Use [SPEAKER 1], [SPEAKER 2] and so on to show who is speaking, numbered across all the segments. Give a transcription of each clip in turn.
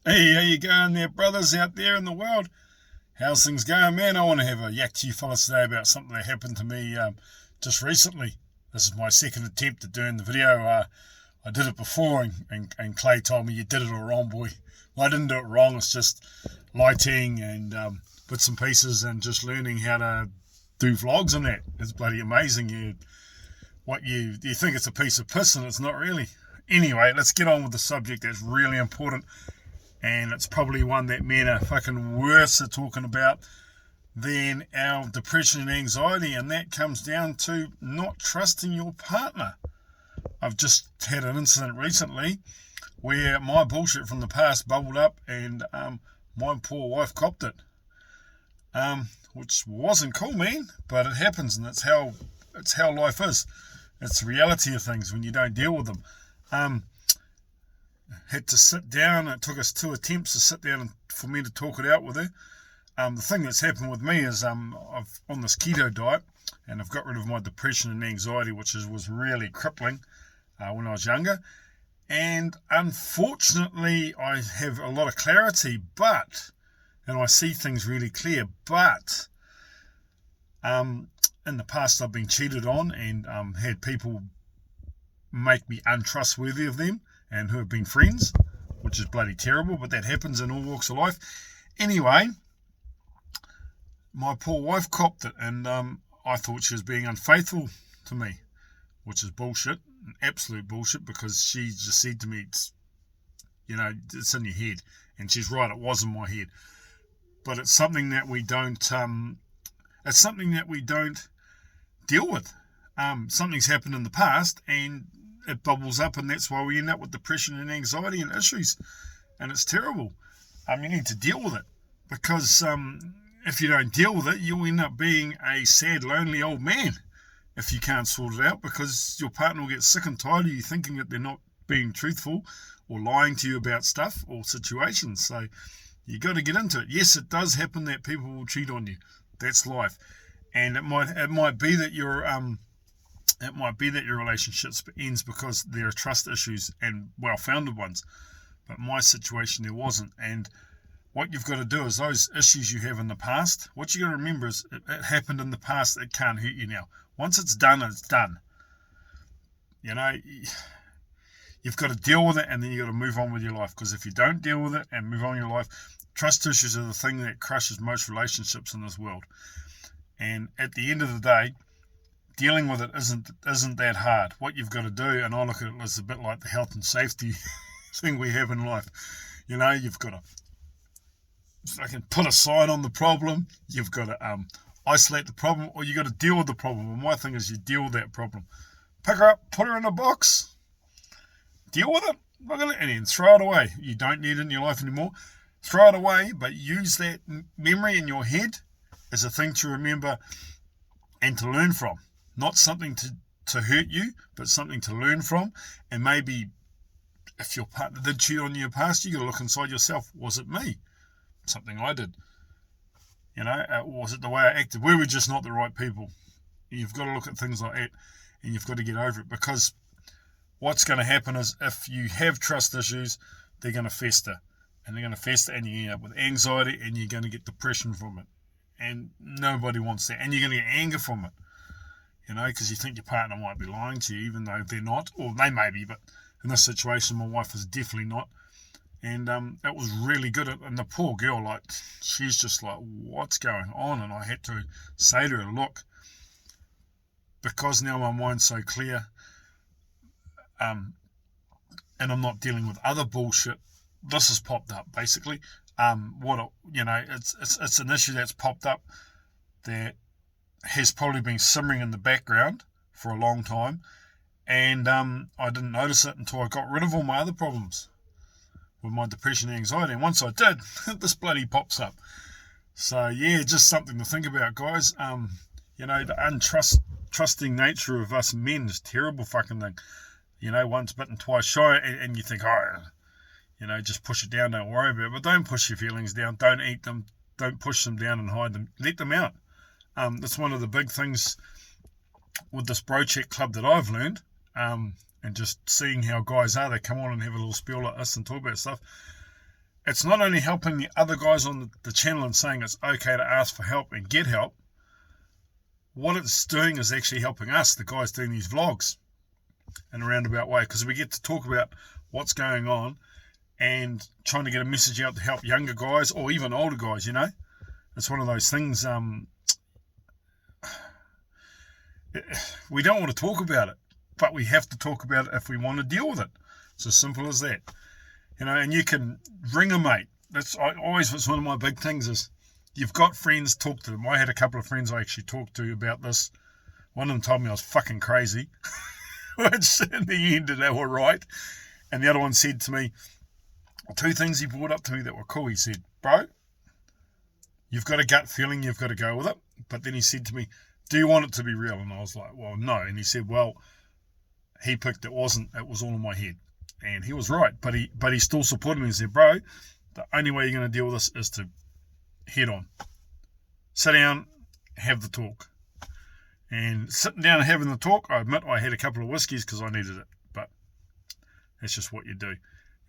[SPEAKER 1] Hey, how you going there, brothers out there in the world? How's things going, man? I want to have a yak to you fellas today about something that happened to me just recently. This is my second attempt at doing the video. I did it before, and Clay told me you did it all wrong, boy. Well, I didn't do it wrong. It's just lighting and bits and pieces, and just learning how to do vlogs on that. It's bloody amazing. You think it's a piece of piss, and it's not really. Anyway, let's get on with the subject that's really important, and it's probably one that men are fucking worse at talking about than our depression and anxiety, and that comes down to not trusting your partner. I've just had an incident recently where my bullshit from the past bubbled up, and my poor wife copped it, which wasn't cool, man. But it happens, and it's how life is. It's the reality of things when you don't deal with them. Had to sit down. It took us 2 attempts to sit down and for me to talk it out with her. The thing that's happened with me is I've on this keto diet, and I've got rid of my depression and anxiety, which was really crippling when I was younger. And unfortunately, I have a lot of clarity, and I see things really clear. But in the past, I've been cheated on and had people make me untrustworthy of them and who have been friends, which is bloody terrible, but that happens in all walks of life. Anyway, my poor wife copped it, and I thought she was being unfaithful to me, which is bullshit, absolute bullshit, because she just said to me, it's in your head, and she's right, it was in my head, but it's something that we don't deal with. Something's happened in the past, and it bubbles up, and that's why we end up with depression and anxiety and issues, and it's terrible. You need to deal with it, because if you don't deal with it, you'll end up being a sad, lonely old man if you can't sort it out, because your partner will get sick and tired of you thinking that they're not being truthful or lying to you about stuff or situations. So you got to get into it. Yes, it does happen that people will cheat on you. That's life, and it might be that your relationship ends because there are trust issues, and well-founded ones. But my situation, there wasn't. And what you've got to do is those issues you have in the past, what you got to remember is it happened in the past. It can't hurt you now. Once it's done, it's done. You've got to deal with it, and then you've got to move on with your life. Because if you don't deal with it and move on with your life, trust issues are the thing that crushes most relationships in this world. And at the end of the day, dealing with it isn't that hard. What you've got to do, and I look at it as a bit like the health and safety thing we have in life. You've got to put a sign on the problem. You've got to isolate the problem, or you got to deal with the problem. And my thing is, you deal with that problem. Pick her up, put her in a box, deal with it, look at it, and then throw it away. You don't need it in your life anymore. Throw it away, but use that memory in your head as a thing to remember and to learn from. Not something to hurt you, but something to learn from. And maybe if your partner did cheat on you in the past, you got to look inside yourself. Was it me? Something I did. Was it the way I acted? We were just not the right people. You've got to look at things like that, and you've got to get over it, because what's going to happen is if you have trust issues, they're going to fester. And they're going to fester, and you end up with anxiety, and you're going to get depression from it. And nobody wants that. And you're going to get anger from it. Because you think your partner might be lying to you, even though they're not, or they may be, but in this situation, my wife is definitely not. And that was really good. And the poor girl, she's just like, what's going on? And I had to say to her, look, because now my mind's so clear, and I'm not dealing with other bullshit, this has popped up, basically. It's an issue that's popped up that has probably been simmering in the background for a long time, and I didn't notice it until I got rid of all my other problems with my depression and anxiety. And once I did, this bloody pops up. So yeah, just something to think about, guys. The untrusting nature of us men is a terrible fucking thing. Once bitten, twice shy, and you think, just push it down, don't worry about it. But don't push your feelings down, don't eat them, don't push them down and hide them, let them out. That's one of the big things with this bro check club that I've learned, and just seeing how guys are, they come on and have a little spiel like this and talk about stuff. it's not only helping the other guys on the channel and saying it's okay to ask for help and get help. What it's doing is actually helping us, the guys doing these vlogs, in a roundabout way, because we get to talk about what's going on and trying to get a message out to help younger guys or even older guys, you know. It's one of those things, we don't want to talk about it, but we have to talk about it if we want to deal with it. It's as simple as that. You know, and you can ring a mate. That's always what's one of my big things is you've got friends, talk to them. I had a couple of friends I actually talked to about this. One of them told me I was fucking crazy, which in the end they were right. And the other one said to me, 2 things he brought up to me that were cool. He said, bro, you've got a gut feeling, you've got to go with it. But then he said to me, do you want it to be real? And I was like, well, no. And he said, well, he picked it wasn't. It was all in my head. And he was right. But he still supported me and said, bro, the only way you're going to deal with this is to head on. Sit down, have the talk. And sitting down and having the talk, I admit I had a couple of whiskeys because I needed it. But that's just what you do.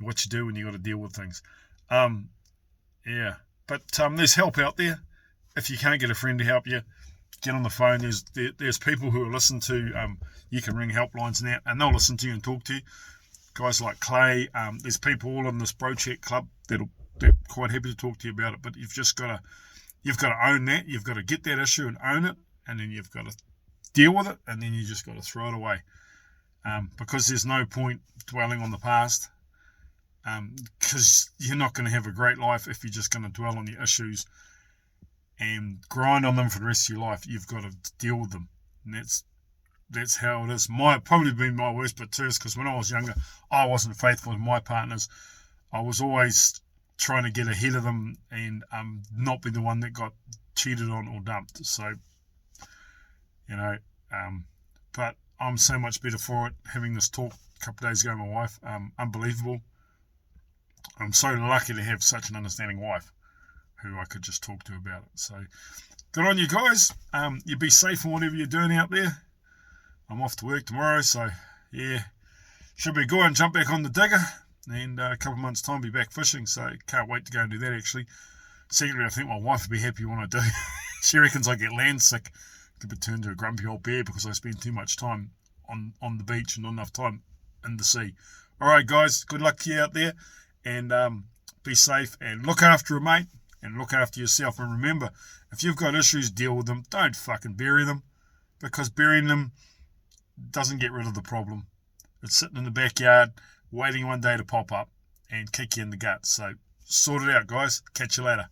[SPEAKER 1] What you do when you got to deal with things. Yeah. But there's help out there. If you can't get a friend to help you, get on the phone. There's people who will listen to, you can ring helplines now, and they'll listen to you and talk to you. Guys like Clay, there's people all in this Bro Chat club they're quite happy to talk to you about it. But you've got to own that. You've got to get that issue and own it, and then you've got to deal with it, and then you just got to throw it away. Because there's no point dwelling on the past. Because you're not going to have a great life if you're just going to dwell on your issues and grind on them for the rest of your life. You've got to deal with them, and that's how it is. Probably been my worst bit too, is because when I was younger, I wasn't faithful to my partners. I was always trying to get ahead of them and not be the one that got cheated on or dumped. So, you know, but I'm so much better for it. Having this talk a couple of days ago with my wife, unbelievable. I'm so lucky to have such an understanding wife who I could just talk to about it. So good on you guys. You be safe in whatever you're doing out there. I'm off to work tomorrow, so yeah, should be good. And jump back on the digger, and a couple of months' time be back fishing. So can't wait to go and do that. Actually, secretly, I think my wife will be happy when I do. She reckons I get land sick, could be turned to a grumpy old bear because I spend too much time on the beach and not enough time in the sea. All right, guys, good luck to you out there, and be safe and look after a mate and look after yourself. And remember, if you've got issues, deal with them. Don't fucking bury them, because burying them doesn't get rid of the problem. It's sitting in the backyard waiting one day to pop up and kick you in the gut. So sort it out, guys. Catch you later.